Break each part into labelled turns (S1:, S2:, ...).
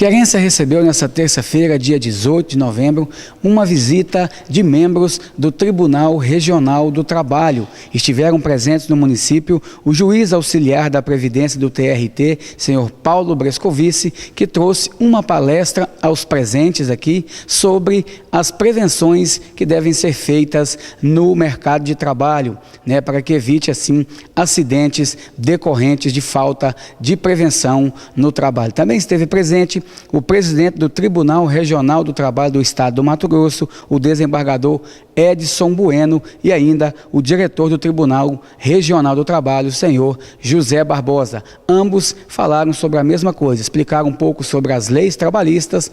S1: Querência recebeu nesta terça-feira, dia 18 de novembro, uma visita de membros do Tribunal Regional do Trabalho. Estiveram presentes no município o juiz auxiliar da Previdência do TRT, senhor Paulo Brescovici, que trouxe uma palestra aos presentes aqui sobre as prevenções que devem ser feitas no mercado de trabalho, para que evite, assim, acidentes decorrentes de falta de prevenção no trabalho. Também esteve presente o presidente do Tribunal Regional do Trabalho do Estado do Mato Grosso, o desembargador Edson Bueno, e ainda o diretor do Tribunal Regional do Trabalho, o senhor José Barbosa. Ambos falaram sobre a mesma coisa, explicaram um pouco sobre as leis trabalhistas,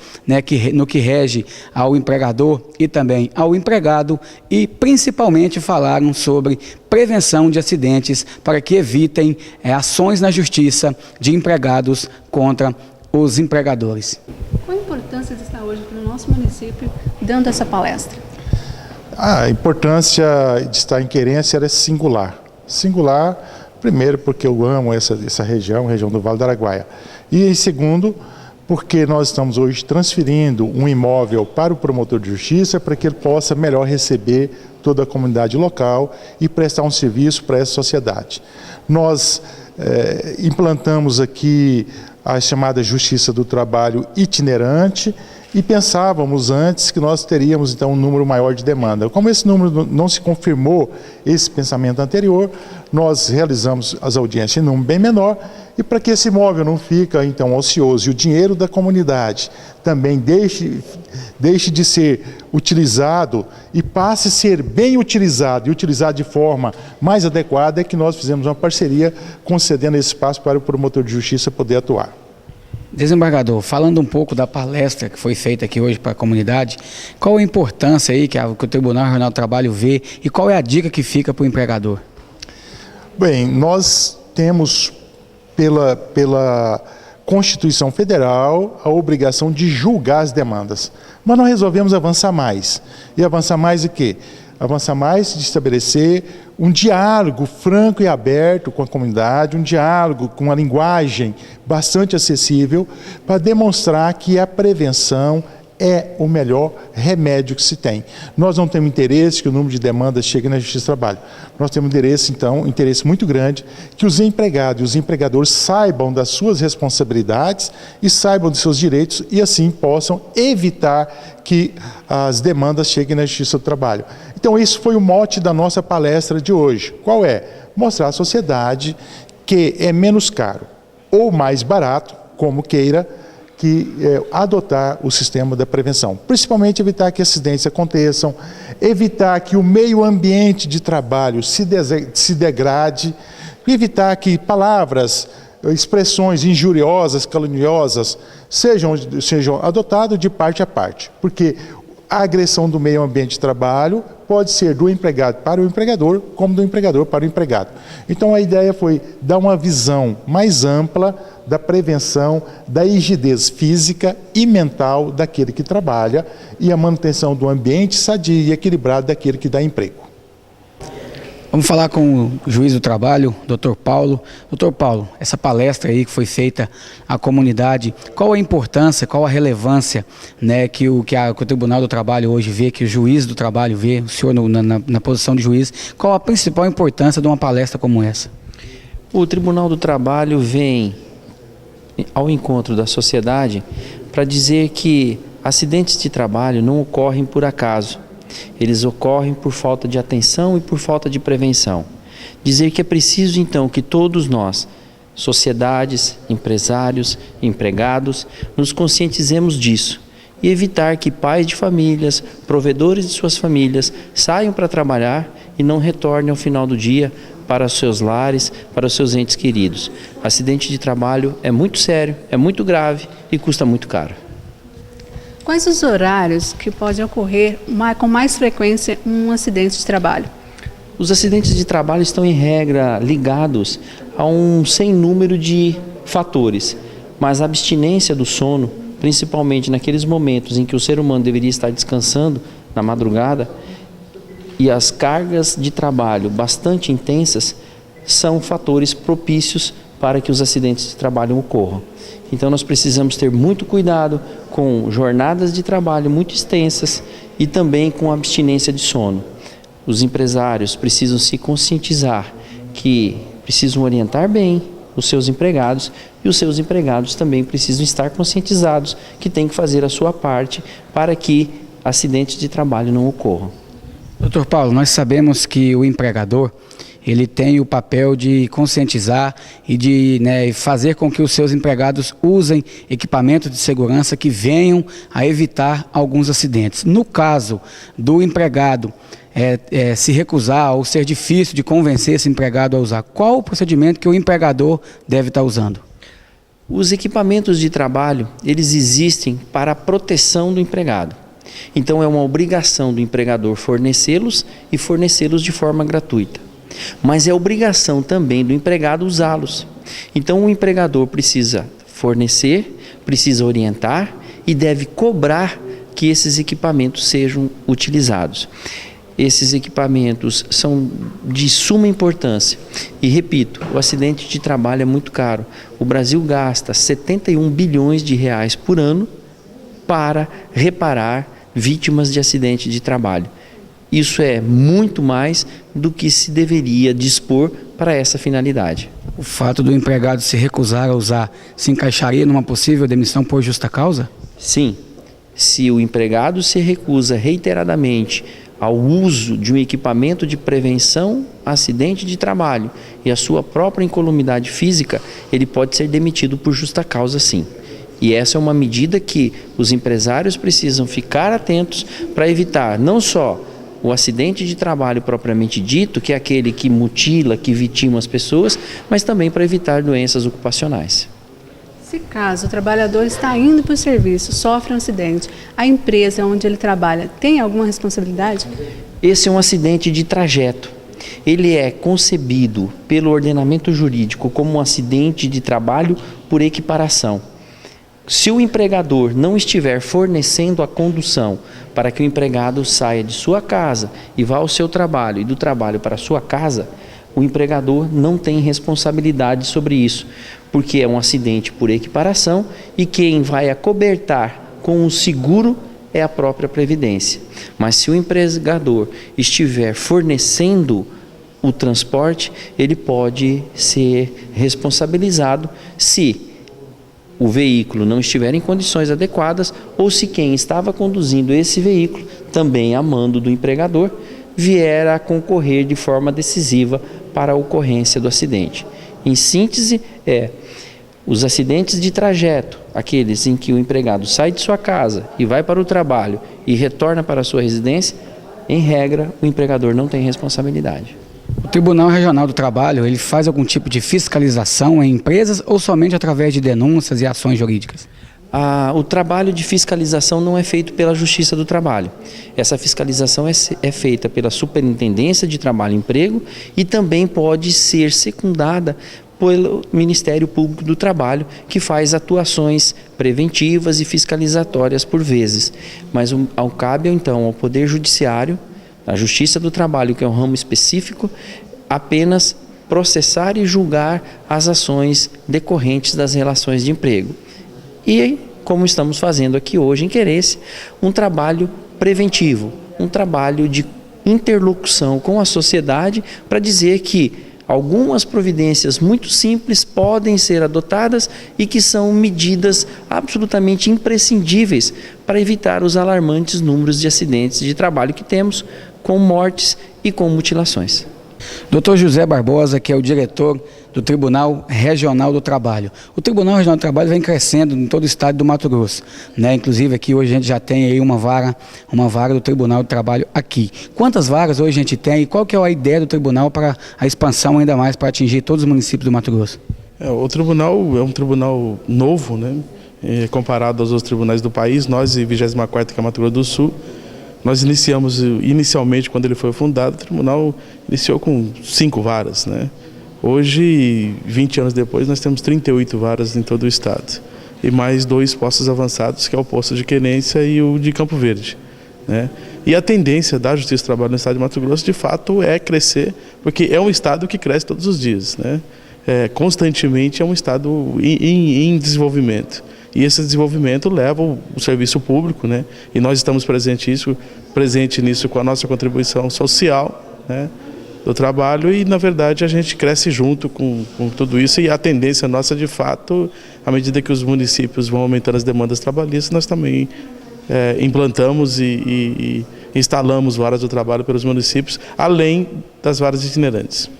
S1: no que rege ao empregador e também ao empregado, e principalmente falaram sobre prevenção de acidentes para que evitem ações na justiça de empregados contra os empregadores.
S2: Qual a importância de estar hoje no nosso município dando essa palestra?
S3: A importância de estar em Querência era singular. Singular, primeiro, porque eu amo essa região do Vale do Araguaia. E segundo, porque nós estamos hoje transferindo um imóvel para o promotor de justiça para que ele possa melhor receber toda a comunidade local e prestar um serviço para essa sociedade. Nós implantamos aqui a chamada Justiça do Trabalho itinerante e pensávamos antes que nós teríamos então um número maior de demanda. Como esse número não se confirmou, esse pensamento anterior, nós realizamos as audiências em número bem menor, e para que esse imóvel não fica então ocioso e o dinheiro da comunidade também deixe de ser utilizado e passe a ser bem utilizado e utilizado de forma mais adequada, é que nós fizemos uma parceria concedendo esse espaço para o promotor de justiça poder atuar.
S1: Desembargador, falando um pouco da palestra que foi feita aqui hoje para a comunidade, qual a importância aí que o Tribunal Regional do Trabalho vê e qual é a dica que fica para o empregador?
S3: Bem, nós temos pela Constituição Federal a obrigação de julgar as demandas, mas nós resolvemos avançar mais. E avançar mais de quê? Avançar mais de estabelecer um diálogo franco e aberto com a comunidade, um diálogo com uma linguagem bastante acessível para demonstrar que a prevenção é o melhor remédio que se tem. Nós não temos interesse que o número de demandas chegue na Justiça do Trabalho. Nós temos interesse muito grande que os empregados e os empregadores saibam das suas responsabilidades e saibam dos seus direitos e assim possam evitar que as demandas cheguem na Justiça do Trabalho. Então esse foi o mote da nossa palestra de hoje. Qual é? Mostrar à sociedade que é menos caro ou mais barato, como queira, adotar o sistema da prevenção, principalmente evitar que acidentes aconteçam, evitar que o meio ambiente de trabalho se degrade, evitar que palavras, expressões injuriosas, caluniosas sejam adotadas de parte a parte, porque a agressão do meio ambiente de trabalho pode ser do empregado para o empregador, como do empregador para o empregado. Então a ideia foi dar uma visão mais ampla da prevenção, da rigidez física e mental daquele que trabalha e a manutenção do ambiente sadio e equilibrado daquele que dá emprego.
S1: Vamos falar com o juiz do trabalho, Dr. Paulo. Dr. Paulo, essa palestra aí que foi feita à comunidade, qual a importância, qual a relevância que o Tribunal do Trabalho hoje vê, que o juiz do trabalho vê, o senhor na posição de juiz, qual a principal importância de uma palestra como essa?
S4: O Tribunal do Trabalho vem ao encontro da sociedade para dizer que acidentes de trabalho não ocorrem por acaso. Eles ocorrem por falta de atenção e por falta de prevenção. Dizer que é preciso, então, que todos nós, sociedades, empresários, empregados, nos conscientizemos disso e evitar que pais de famílias, provedores de suas famílias, saiam para trabalhar e não retornem ao final do dia para os seus lares, para os seus entes queridos. Acidente de trabalho é muito sério, é muito grave e custa muito caro.
S2: Quais os horários que podem ocorrer com mais frequência um acidente de trabalho?
S4: Os acidentes de trabalho estão, em regra, ligados a um sem número de fatores, mas a abstinência do sono, principalmente naqueles momentos em que o ser humano deveria estar descansando na madrugada, e as cargas de trabalho bastante intensas, são fatores propícios para que os acidentes de trabalho ocorram. Então nós precisamos ter muito cuidado com jornadas de trabalho muito extensas e também com abstinência de sono. Os empresários precisam se conscientizar que precisam orientar bem os seus empregados e os seus empregados também precisam estar conscientizados que têm que fazer a sua parte para que acidentes de trabalho não ocorram.
S1: Doutor Paulo, nós sabemos que o empregador ele tem o papel de conscientizar e de fazer com que os seus empregados usem equipamentos de segurança que venham a evitar alguns acidentes. No caso do empregado se recusar ou ser difícil de convencer esse empregado a usar, qual o procedimento que o empregador deve estar usando?
S4: Os equipamentos de trabalho, eles existem para a proteção do empregado. Então é uma obrigação do empregador fornecê-los e fornecê-los de forma gratuita. Mas é obrigação também do empregado usá-los. Então o empregador precisa fornecer, precisa orientar e deve cobrar que esses equipamentos sejam utilizados. Esses equipamentos são de suma importância. E repito, o acidente de trabalho é muito caro. O Brasil gasta 71 bilhões de reais por ano para reparar vítimas de acidente de trabalho. Isso é muito mais do que se deveria dispor para essa finalidade.
S1: O fato do empregado se recusar a usar se encaixaria numa possível demissão por justa causa?
S4: Sim. Se o empregado se recusa reiteradamente ao uso de um equipamento de prevenção a acidente de trabalho e a sua própria incolumidade física, ele pode ser demitido por justa causa, sim. E essa é uma medida que os empresários precisam ficar atentos para evitar não só o acidente de trabalho propriamente dito, que é aquele que mutila, que vitima as pessoas, mas também para evitar doenças ocupacionais.
S2: Se caso o trabalhador está indo para o serviço, sofre um acidente, a empresa onde ele trabalha tem alguma responsabilidade?
S4: Esse é um acidente de trajeto. Ele é concebido pelo ordenamento jurídico como um acidente de trabalho por equiparação. Se o empregador não estiver fornecendo a condução para que o empregado saia de sua casa e vá ao seu trabalho e do trabalho para a sua casa, o empregador não tem responsabilidade sobre isso, porque é um acidente por equiparação e quem vai acobertar com o seguro é a própria Previdência. Mas se o empregador estiver fornecendo o transporte, ele pode ser responsabilizado se o veículo não estiver em condições adequadas ou se quem estava conduzindo esse veículo, também a mando do empregador, vier a concorrer de forma decisiva para a ocorrência do acidente. Em síntese, os acidentes de trajeto, aqueles em que o empregado sai de sua casa e vai para o trabalho e retorna para a sua residência, em regra, o empregador não tem responsabilidade.
S1: O Tribunal Regional do Trabalho, ele faz algum tipo de fiscalização em empresas ou somente através de denúncias e ações jurídicas?
S4: O trabalho de fiscalização não é feito pela Justiça do Trabalho. Essa fiscalização é feita pela Superintendência de Trabalho e Emprego e também pode ser secundada pelo Ministério Público do Trabalho, que faz atuações preventivas e fiscalizatórias por vezes. Mas cabe então ao Poder Judiciário, a Justiça do Trabalho, que é um ramo específico, apenas processar e julgar as ações decorrentes das relações de emprego. E, como estamos fazendo aqui hoje em Querência, um trabalho preventivo, um trabalho de interlocução com a sociedade para dizer que algumas providências muito simples podem ser adotadas e que são medidas absolutamente imprescindíveis para evitar os alarmantes números de acidentes de trabalho que temos, com mortes e com mutilações.
S1: Dr. José Barbosa, que é o diretor do Tribunal Regional do Trabalho. O Tribunal Regional do Trabalho vem crescendo em todo o estado do Mato Grosso, Inclusive aqui hoje a gente já tem aí uma vara do Tribunal do Trabalho aqui. Quantas varas hoje a gente tem e qual que é a ideia do tribunal para a expansão ainda mais para atingir todos os municípios do Mato Grosso?
S5: O tribunal é um tribunal novo, comparado aos outros tribunais do país. Nós e 24ª, que é Mato Grosso do Sul, nós inicialmente, quando ele foi fundado, o tribunal iniciou com 5 varas, Hoje, 20 anos depois, nós temos 38 varas em todo o estado. E mais 2 postos avançados, que é o posto de Querência e o de Campo Verde. E a tendência da Justiça do Trabalho no estado de Mato Grosso, de fato, é crescer, porque é um estado que cresce todos os dias. constantemente é um estado em desenvolvimento. E esse desenvolvimento leva o serviço público, né? E nós estamos presente nisso com a nossa contribuição social, né, do trabalho, e na verdade a gente cresce junto com tudo isso, e a tendência nossa de fato, à medida que os municípios vão aumentando as demandas trabalhistas, nós também implantamos e instalamos varas do trabalho pelos municípios, além das varas itinerantes.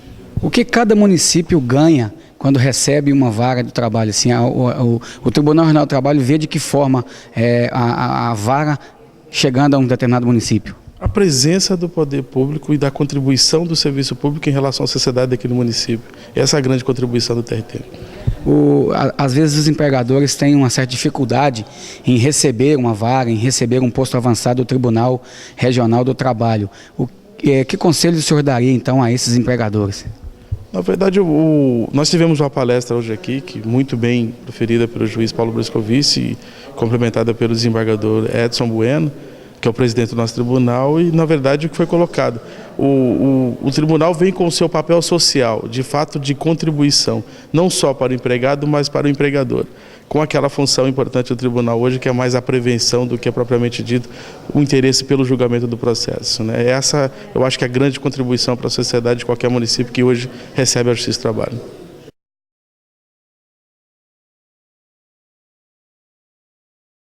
S1: O que cada município ganha quando recebe uma vara de trabalho? Assim, o Tribunal Regional do Trabalho vê de que forma a vara chegando a um determinado município?
S5: A presença do poder público e da contribuição do serviço público em relação à sociedade daquele município. Essa é a grande contribuição do TRT.
S1: Às vezes os empregadores têm uma certa dificuldade em receber uma vaga, em receber um posto avançado do Tribunal Regional do Trabalho. Que conselho o senhor daria então a esses empregadores?
S5: Na verdade, nós tivemos uma palestra hoje aqui, muito bem proferida pelo juiz Paulo Brescovici e complementada pelo desembargador Edson Bueno, que é o presidente do nosso tribunal, e na verdade o que foi colocado, o tribunal vem com o seu papel social, de fato de contribuição, não só para o empregado, mas para o empregador, com aquela função importante do tribunal hoje, que é mais a prevenção do que é propriamente dito o interesse pelo julgamento do processo, né? Essa, eu acho que é a grande contribuição para a sociedade de qualquer município que hoje recebe a Justiça do Trabalho.